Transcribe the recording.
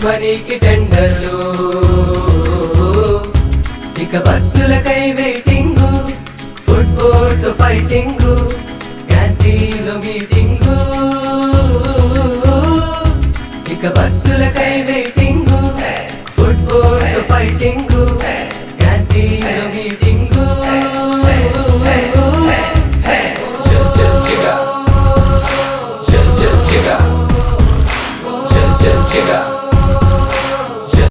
మనీకి టెండర్లు, ఇక బస్సులకై వెయిటింగ్, ఫుట్బాల్ తో ఫైటింగ్, క్యాంటీన్లో మీటింగ్, ఇక బస్సులకై వెయిటింగ్, ఫుట్బాల్ తో ఫైటింగ్.